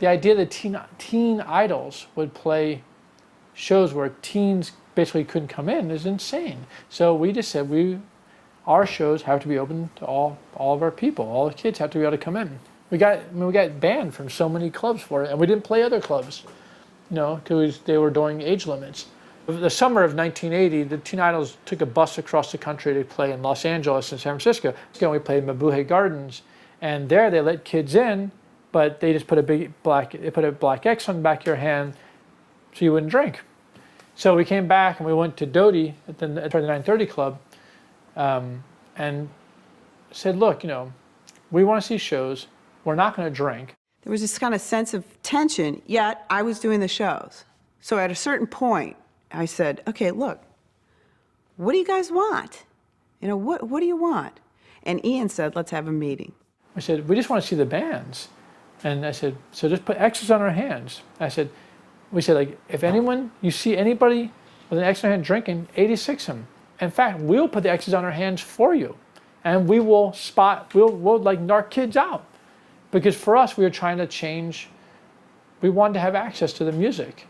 the idea that teen idols would play shows where teens basically couldn't come in is insane. So we just said our shows have to be open to all of our people. All the kids have to be able to come in. We got banned from so many clubs for it, and we didn't play other clubs, because they were doing age limits. The summer of 1980, the Teen Idols took a bus across the country to play in Los Angeles and San Francisco. Again, we played Mabuhay Gardens, and there they let kids in, but they just put a black X on the back of your hand so you wouldn't drink. So we came back and we went to Doty at the 930 Club, and said, look, we want to see shows. We're not going to drink. There was this kind of sense of tension, yet I was doing the shows. So at a certain point, I said, okay, look, what do you guys want? What do you want? And Ian said, let's have a meeting. I said, we just want to see the bands. And I said, so just put X's on our hands. We said, if you see anybody with an X on their hand drinking, 86 them. In fact, we'll put the X's on our hands for you. And we will we'll narc kids out. Because for us, we were trying to change, we wanted to have access to the music.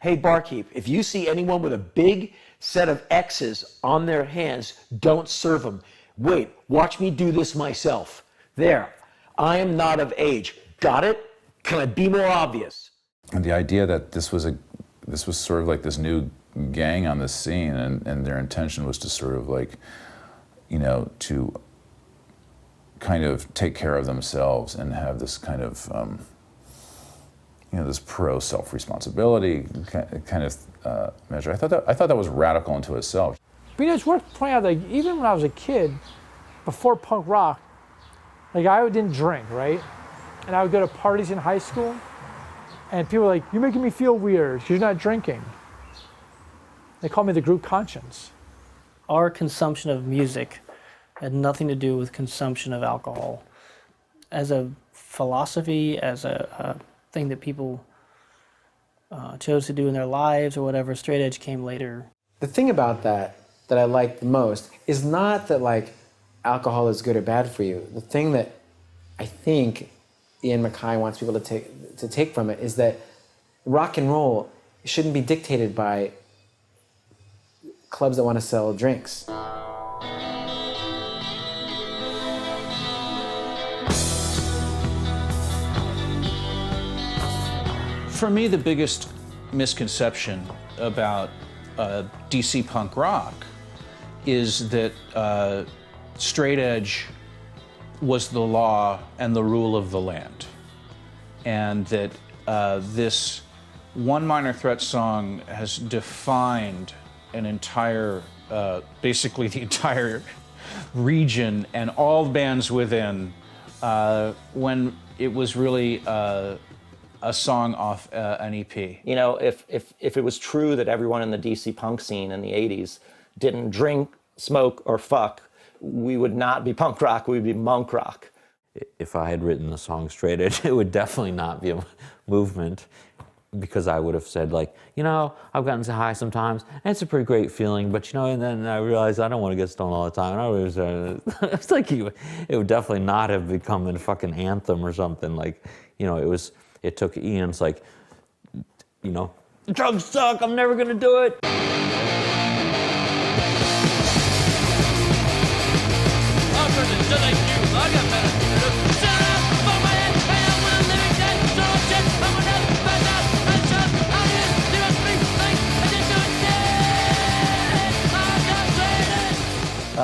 Hey, barkeep, if you see anyone with a big set of X's on their hands, don't serve them. Wait, watch me do this myself. There, I am not of age. Got it? Can I be more obvious? And the idea that this was sort of like this new gang on the scene, and their intention was to sort of to kind of take care of themselves and have this kind of, this pro self-responsibility kind of measure. I thought that was radical into itself. But it's worth pointing out, even when I was a kid, before punk rock, I didn't drink, right? And I would go to parties in high school, and people were like, you're making me feel weird because you're not drinking. They called me the group conscience. Our consumption of music had nothing to do with consumption of alcohol. As a philosophy, as a thing that people chose to do in their lives or whatever, straight edge came later. The thing about that I like the most is not that alcohol is good or bad for you. The thing that I think Ian MacKaye wants people to take from it is that rock and roll shouldn't be dictated by clubs that want to sell drinks. For me, the biggest misconception about DC punk rock is that straight edge was the law and the rule of the land, and that this One Minor Threat song has defined an entire, basically the entire region and all bands within, when it was really a song off an EP. If it was true that everyone in the DC punk scene in the 80s didn't drink, smoke, or fuck, we would not be punk rock, we'd be monk rock. If I had written the song straight edge, it would definitely not be a movement, because I would have said I've gotten so high sometimes, and it's a pretty great feeling, but and then I realized I don't want to get stoned all the time. And it's it would definitely not have become a fucking anthem or something. It took Ian's drugs suck, I'm never gonna do it.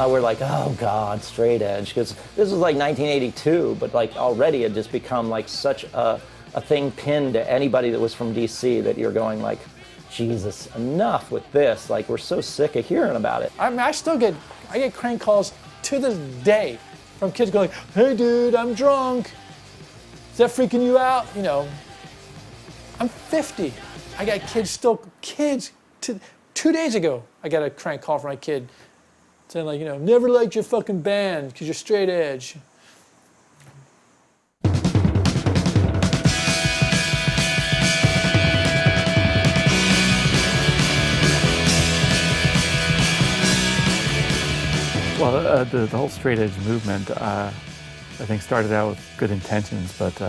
We're like, oh God, straight edge, because this was 1982, but already it just become such a thing pinned to anybody that was from DC that you're going Jesus, enough with this. We're so sick of hearing about it. I get crank calls to this day from kids going, hey dude, I'm drunk. Is that freaking you out? I'm 50. I got kids, 2 days ago, I got a crank call from my kid saying never liked your fucking band because you're straight edge. Well, the whole straight edge movement, I think, started out with good intentions, but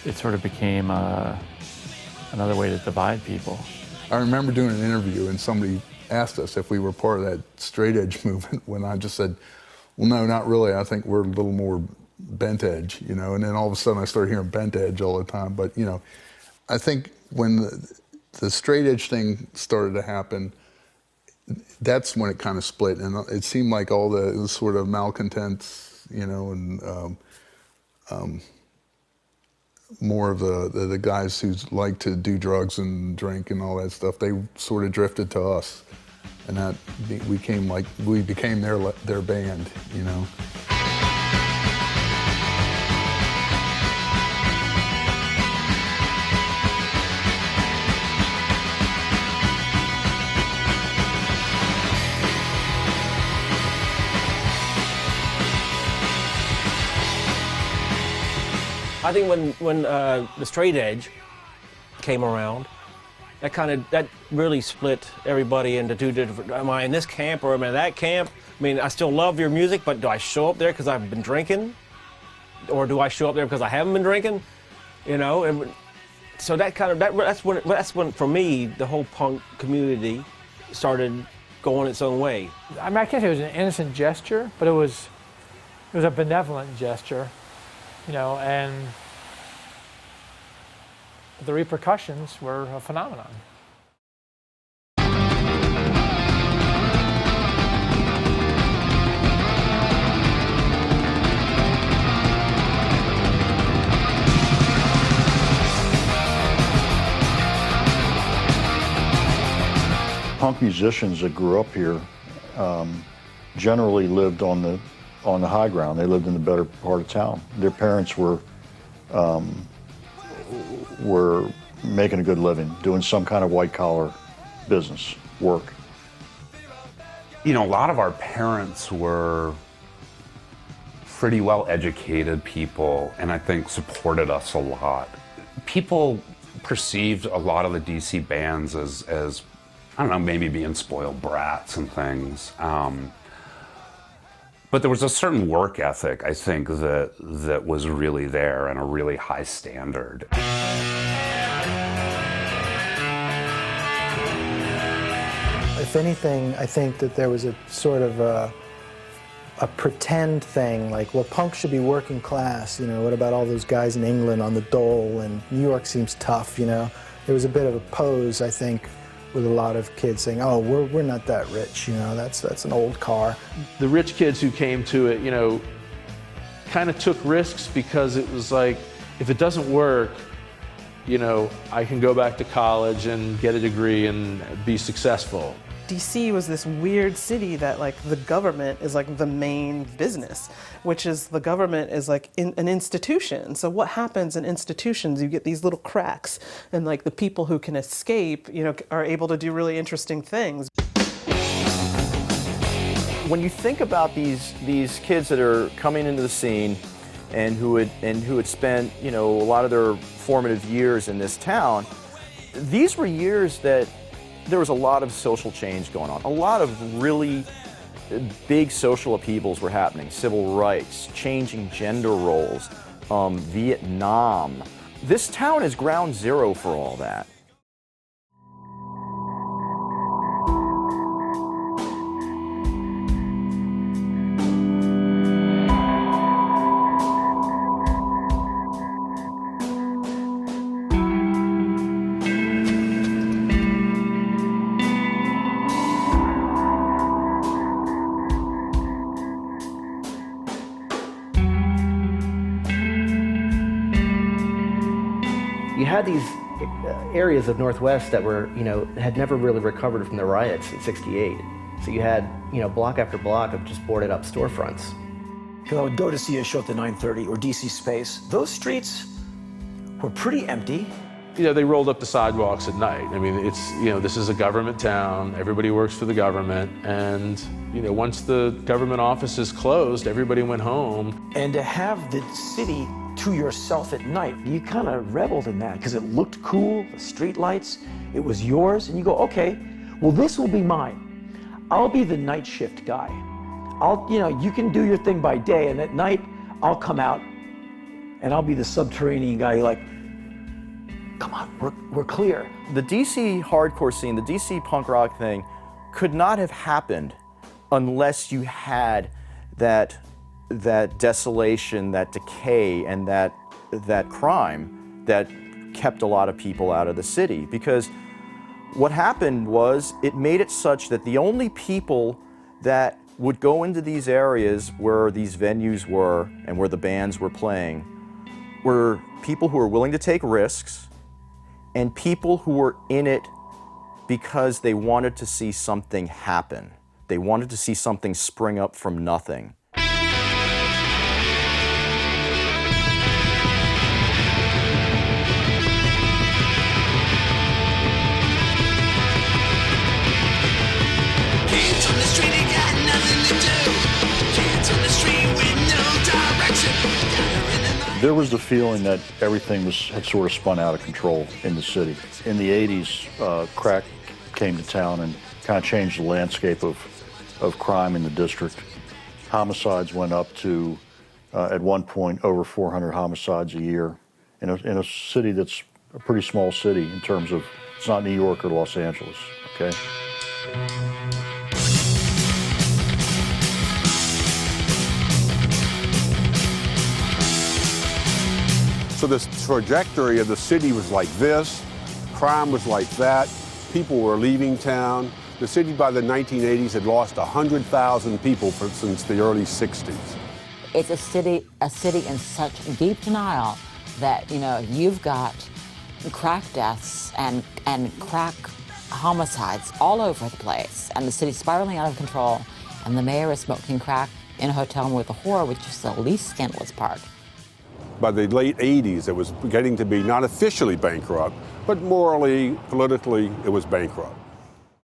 it sort of became another way to divide people. I remember doing an interview and somebody asked us if we were part of that straight edge movement, when I just said, well, no, not really. I think we're a little more bent edge, you know, and then all of a sudden I started hearing bent edge all the time. But, you know, I think when the straight edge thing started to happen, that's when it kind of split. And it seemed like all the sort of malcontents, you know, and more of the guys who like to do drugs and drink and all that stuff, they sort of drifted to us. And that we became their band, you know. I think when the straight edge came around, that really split everybody into two different. Am I in this camp or am I in that camp? I mean, I still love your music, but do I show up there because I've been drinking, or do I show up there because I haven't been drinking? You know, and so that's when for me the whole punk community started going its own way. I mean, I can't say it was an innocent gesture, but it was a benevolent gesture, you know, and the repercussions were a phenomenon. Punk musicians that grew up here generally lived on the high ground. They lived in the better part of town. Their parents were making a good living, doing some kind of white-collar business, work. You know, a lot of our parents were pretty well-educated people, and I think supported us a lot. People perceived a lot of the DC bands as I don't know, maybe being spoiled brats and things. But there was a certain work ethic, I think, that was really there, and a really high standard. If anything, I think that there was a sort of a pretend thing, like, well, punk should be working class, you know, what about all those guys in England on the dole, and New York seems tough, you know. There was a bit of a pose, I think, with a lot of kids saying, oh, we're not that rich, you know, that's an old car. The rich kids who came to it, you know, kind of took risks because it was like, if it doesn't work, you know, I can go back to college and get a degree and be successful. DC was this weird city that, like, the government is like the main business, which is the government is like an institution. So what happens in institutions, you get these little cracks, and like the people who can escape, you know, are able to do really interesting things. When you think about these kids that are coming into the scene and who had spent, you know, a lot of their formative years in this town, these were years that there was a lot of social change going on. A lot of really big social upheavals were happening. Civil rights, changing gender roles, Vietnam. This town is ground zero for all that. You had these areas of Northwest that were, you know, had never really recovered from the riots in '68. So you had, you know, block after block of just boarded up storefronts. Because I would go to see a show at the 930 or DC Space. Those streets were pretty empty. You know, they rolled up the sidewalks at night. I mean, it's, you know, this is a government town. Everybody works for the government. And, you know, once the government offices closed, everybody went home. And to have the city to yourself at night, you kind of reveled in that because it looked cool, the street lights, it was yours, and you go, okay, well, this will be mine. I'll be the night shift guy. You know, you can do your thing by day, and at night, I'll come out and I'll be the subterranean guy. You're like, come on, we're clear. The DC hardcore scene, the DC punk rock thing, could not have happened unless you had that desolation, that decay, and that crime that kept a lot of people out of the city. Because what happened was it made it such that the only people that would go into these areas where these venues were and where the bands were playing were people who were willing to take risks and people who were in it because they wanted to see something happen. They wanted to see something spring up from nothing. Kids on the street ain't got nothing to do. Kids on the street with no direction. There was the feeling that everything had sort of spun out of control in the city. In the 80s, crack came to town and kind of changed the landscape of crime in the district. Homicides went up to, at one point, over 400 homicides a year in a city that's a pretty small city in terms of, it's not New York or Los Angeles, okay? So this trajectory of the city was like this, crime was like that, people were leaving town. The city by the 1980s had lost 100,000 people since the early 60s. It's a city in such deep denial that, you know, you've got crack deaths and crack homicides all over the place, and the city's spiraling out of control, and the mayor is smoking crack in a hotel room with a whore, which is the least scandalous part. By the late 80s, it was getting to be not officially bankrupt, but morally, politically, it was bankrupt.